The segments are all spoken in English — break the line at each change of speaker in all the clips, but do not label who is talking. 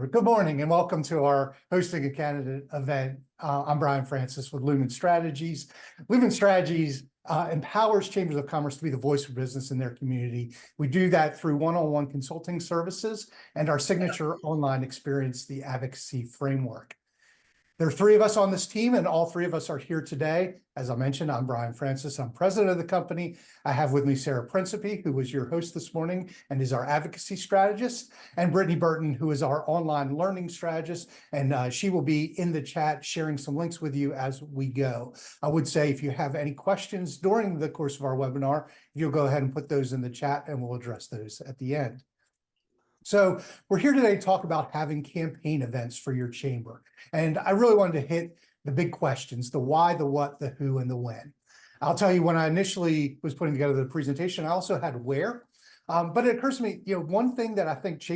Good morning and welcome to our Hosting a Candidate event. I'm Brian Francis with Lumen Strategies. Lumen Strategies empowers chambers of commerce to be the voice of business in their community. We do that through one-on-one consulting services and our signature online experience, the Advocacy Framework. There are three of us on this team, and all three of us are here today. As I mentioned, I'm Brian Francis. I'm president of the company. I have with me Sarah Principe, who was your host this morning and is our advocacy strategist, and Brittany Burton, who is our online learning strategist. And she will be in the chat sharing some links with you as we go. I would say if you have any questions during the course of our webinar, you'll go ahead and put those in the chat and we'll address those at the end. So we're here today to talk about having campaign events for your chamber. And I really wanted to hit the big questions, the why, the what, the who, and the when. I'll tell you, when I initially was putting together the presentation, I also had where. But it occurs to me, one thing that I think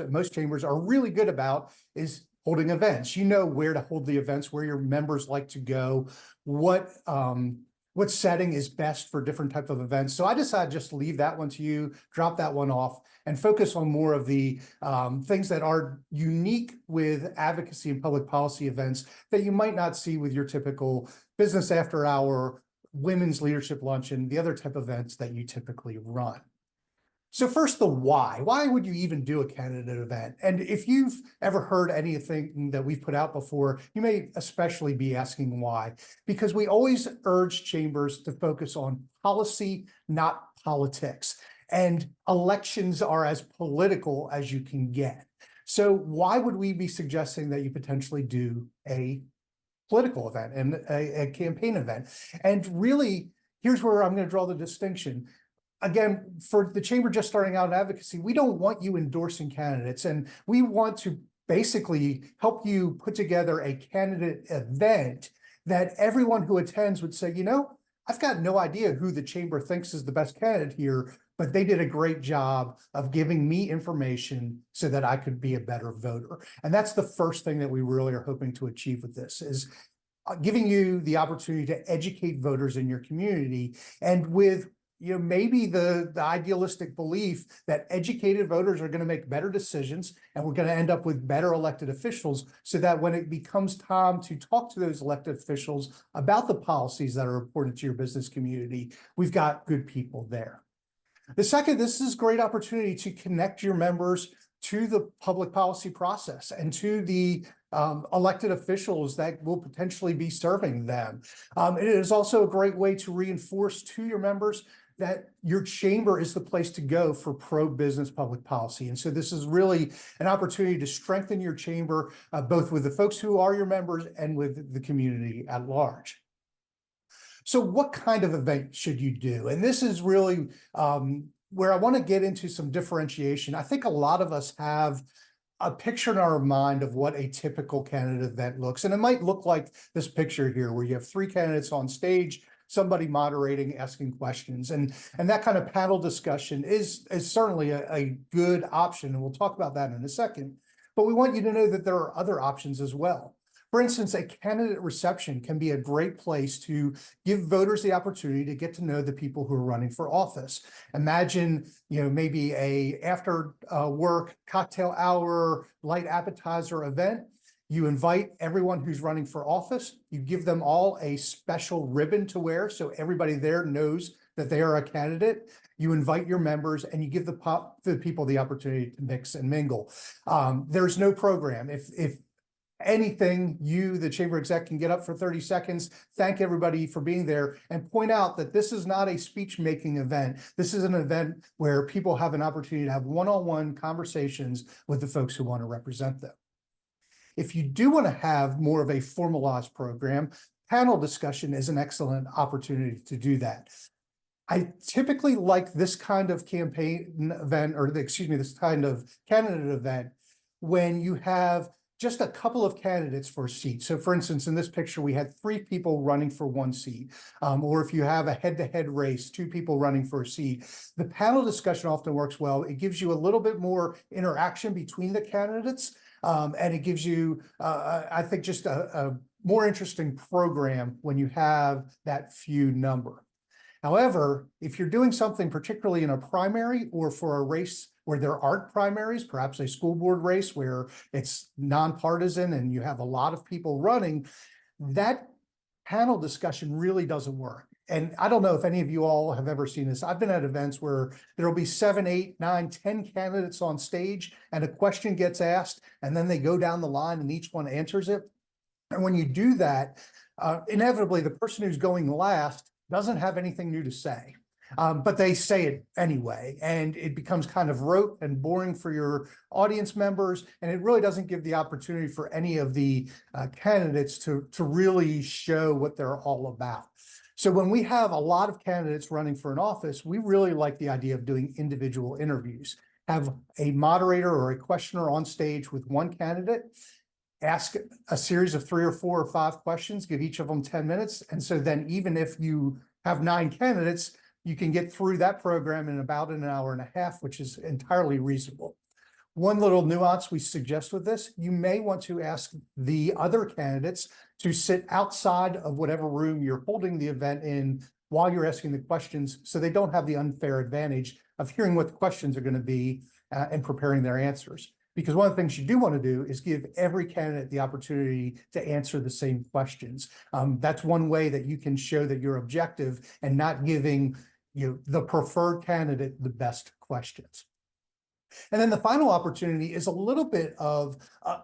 most chambers are really good about is holding events. You know where to hold the events, where your members like to go, what setting is best for different types of events. So I decided just to leave that one to you, drop that one off, and focus on more of the things that are unique with advocacy and public policy events that you might not see with your typical business after hour, women's leadership luncheon, the other type of events that you typically run. So first, the why. Why would you even do a candidate event? And if you've ever heard anything that we've put out before, you may especially be asking why, because we always urge chambers to focus on policy, not politics. And elections are as political as you can get. So why would we be suggesting that you potentially do a political event and a campaign event? And really, here's where I'm going to draw the distinction. Again, for the chamber just starting out in advocacy, we don't want you endorsing candidates, and we want to basically help you put together a candidate event that everyone who attends would say, I've got no idea who the chamber thinks is the best candidate here, but they did a great job of giving me information so that I could be a better voter. And that's the first thing that we really are hoping to achieve with this, is giving you the opportunity to educate voters in your community, and with maybe the idealistic belief that educated voters are going to make better decisions and we're going to end up with better elected officials, so that when it becomes time to talk to those elected officials about the policies that are important to your business community, we've got good people there. The second, this is a great opportunity to connect your members to the public policy process and to the elected officials that will potentially be serving them. It is also a great way to reinforce to your members that your chamber is the place to go for pro-business public policy. And so this is really an opportunity to strengthen your chamber, both with the folks who are your members and with the community at large. So what kind of event should you do? And this is really where I want to get into some differentiation. I think a lot of us have a picture in our mind of what a typical candidate event looks. And it might look like this picture here, where you have three candidates on stage, somebody moderating, asking questions. And that kind of panel discussion is certainly a good option. And we'll talk about that in a second. But we want you to know that there are other options as well. For instance, a candidate reception can be a great place to give voters the opportunity to get to know the people who are running for office. Imagine, maybe a after work cocktail hour, light appetizer event. You invite everyone who's running for office. You give them all a special ribbon to wear, so everybody there knows that they are a candidate. You invite your members, and you give the people the opportunity to mix and mingle. There's no program. If anything, you, the chamber exec, can get up for 30 seconds, thank everybody for being there, and point out that this is not a speech-making event. This is an event where people have an opportunity to have one-on-one conversations with the folks who want to represent them. If you do want to have more of a formalized program, panel discussion is an excellent opportunity to do that. I typically like this kind of campaign event, this kind of candidate event, when you have just a couple of candidates for a seat. So for instance, in this picture, we had three people running for one seat. Or if you have a head-to-head race, two people running for a seat. The panel discussion often works well. It gives you a little bit more interaction between the candidates. And it gives you, I think, just a more interesting program when you have that few number. However, if you're doing something particularly in a primary or for a race where there aren't primaries, perhaps a school board race where it's nonpartisan and you have a lot of people running, that panel discussion really doesn't work. And I don't know if any of you all have ever seen this. I've been at events where there'll be 7, 8, 9, 10 candidates on stage and a question gets asked and then they go down the line and each one answers it. And when you do that, inevitably the person who's going last doesn't have anything new to say. But they say it anyway, and it becomes kind of rote and boring for your audience members, and it really doesn't give the opportunity for any of the candidates to really show what they're all about. So when we have a lot of candidates running for an office, we really like the idea of doing individual interviews. Have a moderator or a questioner on stage with one candidate, ask a series of 3 or 4 or 5 questions, give each of them 10 minutes. And so then even if you have 9 candidates, you can get through that program in about an hour and a half, which is entirely reasonable. One little nuance we suggest with this, you may want to ask the other candidates to sit outside of whatever room you're holding the event in while you're asking the questions, so they don't have the unfair advantage of hearing what the questions are going to be and preparing their answers. Because one of the things you do want to do is give every candidate the opportunity to answer the same questions. That's one way that you can show that you're objective and not giving the preferred candidate the best questions. And then the final opportunity is a little bit of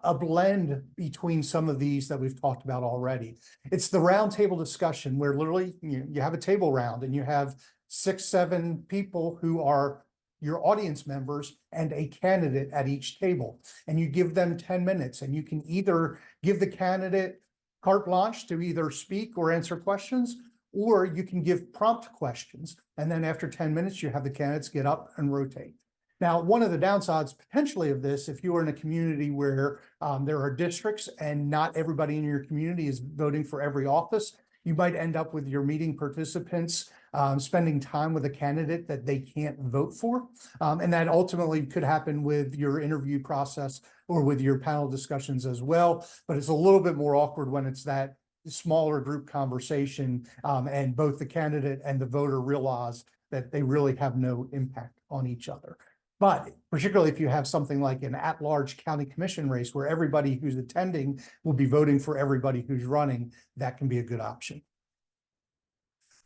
a blend between some of these that we've talked about already. It's the roundtable discussion where literally you have a table round and you have 6, 7 people who are your audience members and a candidate at each table. And you give them 10 minutes and you can either give the candidate carte blanche to either speak or answer questions, or you can give prompt questions. And then after 10 minutes, you have the candidates get up and rotate. Now, one of the downsides potentially of this, if you are in a community where there are districts and not everybody in your community is voting for every office, you might end up with your meeting participants spending time with a candidate that they can't vote for. And that ultimately could happen with your interview process or with your panel discussions as well. But it's a little bit more awkward when it's that smaller group conversation and both the candidate and the voter realize that they really have no impact on each other. But particularly if you have something like an at-large county commission race where everybody who's attending will be voting for everybody who's running, that can be a good option.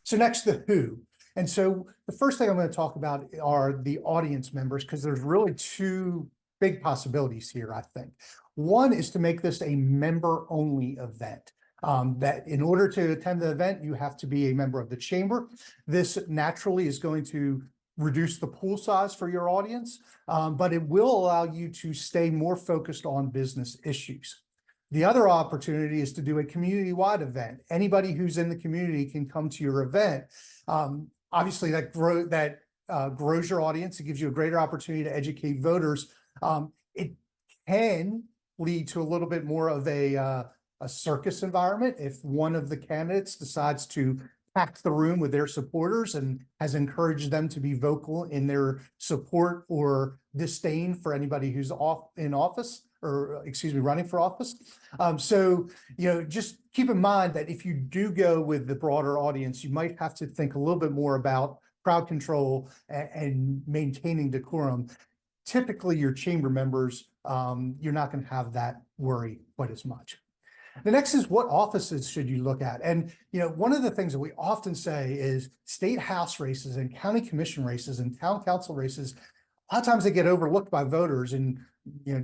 So next, the who. And so the first thing I'm going to talk about are the audience members, because there's really 2 big possibilities here, I think. One is to make this a member-only event. That in order to attend the event, you have to be a member of the chamber. This naturally is going to reduce the pool size for your audience, but it will allow you to stay more focused on business issues. The other opportunity is to do a community-wide event. Anybody who's in the community can come to your event. Obviously, that grows your audience. It gives you a greater opportunity to educate voters. It can lead to a little bit more of a circus environment if one of the candidates decides to pack the room with their supporters and has encouraged them to be vocal in their support or disdain for anybody who's in office, or excuse me, running for office. So, just keep in mind that if you do go with the broader audience, you might have to think a little bit more about crowd control and maintaining decorum. Typically, your chamber members, you're not going to have that worry quite as much. The next is, what offices should you look at? And, one of the things that we often say is state house races and county commission races and town council races, a lot of times they get overlooked by voters in,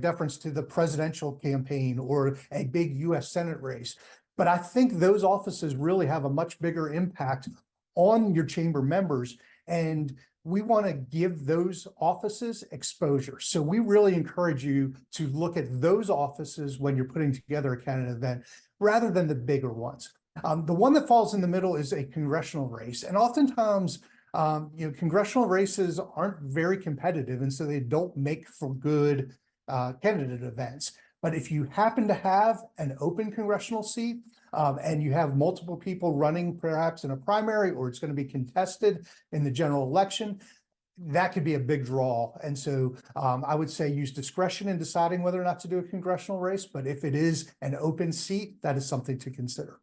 deference to the presidential campaign or a big US Senate race. But I think those offices really have a much bigger impact on your chamber members. And we want to give those offices exposure. So we really encourage you to look at those offices when you're putting together a candidate event, rather than the bigger ones. The one that falls in the middle is a congressional race. And oftentimes, congressional races aren't very competitive, and so they don't make for good candidate events. But if you happen to have an open congressional seat, and you have multiple people running perhaps in a primary, or it's going to be contested in the general election, that could be a big draw. And so I would say use discretion in deciding whether or not to do a congressional race. But if it is an open seat, that is something to consider.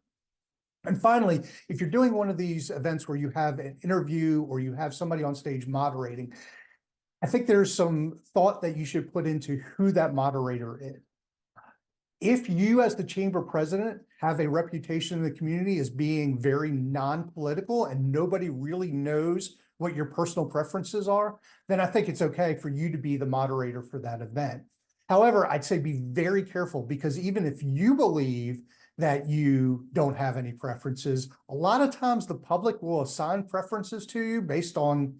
And finally, if you're doing one of these events where you have an interview or you have somebody on stage moderating, I think there's some thought that you should put into who that moderator is. If you, as the chamber president, have a reputation in the community as being very non-political and nobody really knows what your personal preferences are, then I think it's okay for you to be the moderator for that event. However, I'd say be very careful, because even if you believe that you don't have any preferences, a lot of times the public will assign preferences to you based on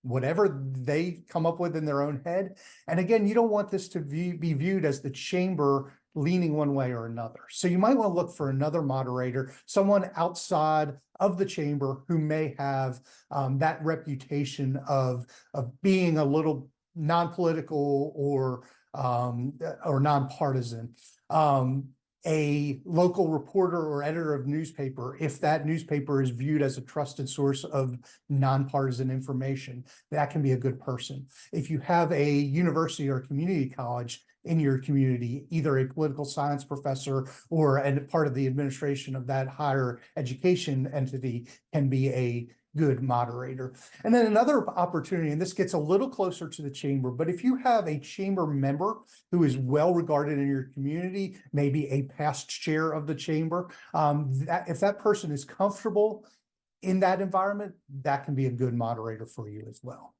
whatever they come up with in their own head. And again, you don't want this to be viewed as the chamber leaning one way or another. So you might want to look for another moderator, someone outside of the chamber who may have that reputation of being a little non-political or nonpartisan. A local reporter or editor of newspaper, if that newspaper is viewed as a trusted source of nonpartisan information, that can be a good person. If you have a university or community college in your community, either a political science professor or a part of the administration of that higher education entity, can be a good moderator. And then another opportunity, and this gets a little closer to the chamber, but if you have a chamber member who is well regarded in your community, maybe a past chair of the chamber, if that person is comfortable in that environment, that can be a good moderator for you as well.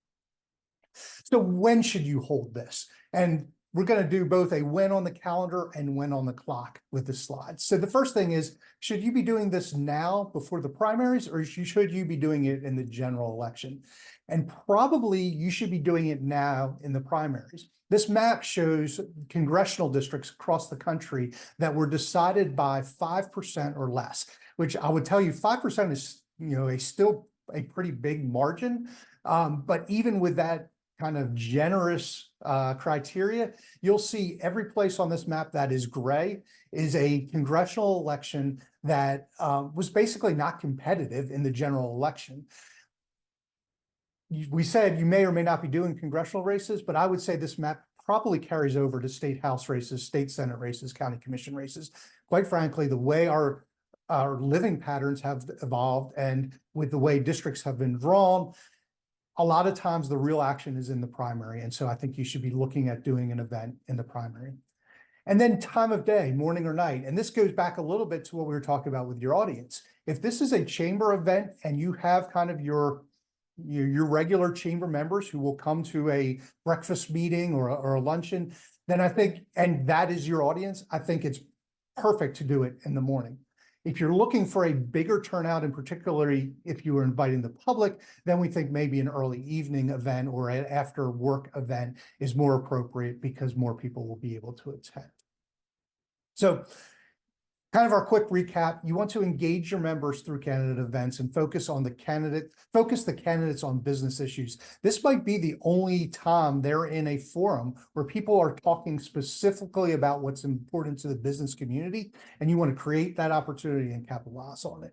So when should you hold this? And we're going to do both a when on the calendar and when on the clock with the slides. So the first thing is, should you be doing this now before the primaries, or should you be doing it in the general election? And probably you should be doing it now in the primaries. This map shows congressional districts across the country that were decided by 5% or less, which I would tell you 5% is, still a pretty big margin. But even with that kind of generous criteria, you'll see every place on this map that is gray is a congressional election that was basically not competitive in the general election. We said you may or may not be doing congressional races, but I would say this map probably carries over to state house races, state senate races, county commission races. Quite frankly, the way our living patterns have evolved and with the way districts have been drawn, a lot of times the real action is in the primary. And so I think you should be looking at doing an event in the primary. And then time of day, morning or night. And this goes back a little bit to what we were talking about with your audience. If this is a chamber event and you have kind of your regular chamber members who will come to a breakfast meeting or a luncheon, then I think, and that is your audience, I think it's perfect to do it in the morning. If you're looking for a bigger turnout, and particularly if you are inviting the public, then we think maybe an early evening event or an after work event is more appropriate because more people will be able to attend. So kind of our quick recap, you want to engage your members through candidate events and focus the candidates on business issues. This might be the only time they're in a forum where people are talking specifically about what's important to the business community, and you want to create that opportunity and capitalize on it.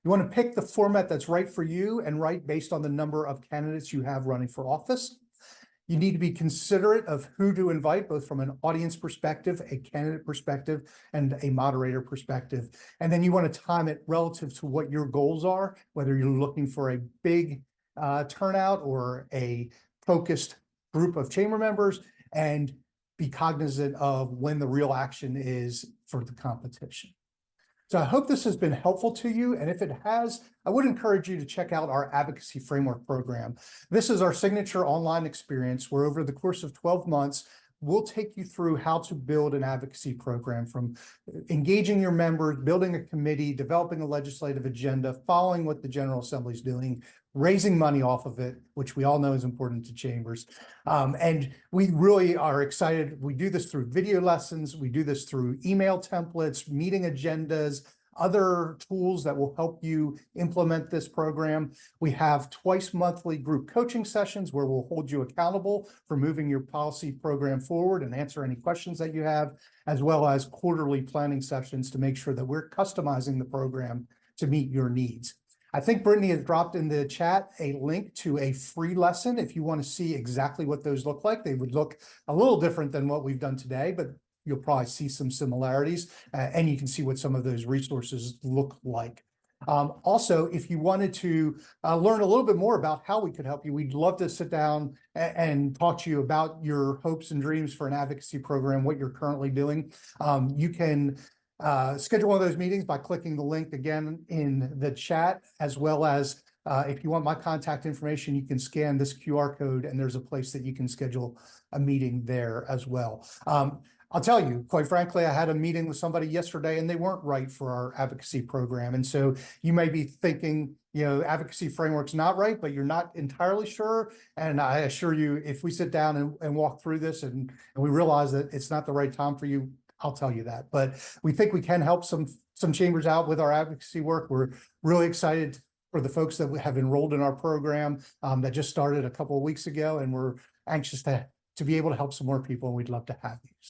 You want to pick the format that's right for you and right based on the number of candidates you have running for office. You need to be considerate of who to invite, both from an audience perspective, a candidate perspective, and a moderator perspective. And then you want to time it relative to what your goals are, whether you're looking for a big turnout or a focused group of chamber members, and be cognizant of when the real action is for the competition. So I hope this has been helpful to you. And if it has, I would encourage you to check out our Advocacy Framework program. This is our signature online experience where over the course of 12 months, we'll take you through how to build an advocacy program, from engaging your members, building a committee, developing a legislative agenda, following what the General Assembly is doing, raising money off of it, which we all know is important to chambers. And we really are excited. We do this through video lessons. We do this through email templates, meeting agendas, other tools that will help you implement this program. We have twice monthly group coaching sessions where we'll hold you accountable for moving your policy program forward and answer any questions that you have, as well as quarterly planning sessions to make sure that we're customizing the program to meet your needs. I think Brittany has dropped in the chat a link to a free lesson if you want to see exactly what those look like. They would look a little different than what we've done today, but you'll probably see some similarities, and you can see what some of those resources look like. Also, if you wanted to learn a little bit more about how we could help you, we'd love to sit down and talk to you about your hopes and dreams for an advocacy program, what you're currently doing. You can schedule one of those meetings by clicking the link again in the chat, as well as if you want my contact information, you can scan this QR code and there's a place that you can schedule a meeting there as well. I'll tell you, quite frankly, I had a meeting with somebody yesterday and they weren't right for our advocacy program. And so you may be thinking, advocacy framework's not right, but you're not entirely sure. And I assure you, if we sit down and walk through this and we realize that it's not the right time for you, I'll tell you that. But we think we can help some chambers out with our advocacy work. We're really excited for the folks that have enrolled in our program that just started a couple of weeks ago, and we're anxious to be able to help some more people, and we'd love to have you.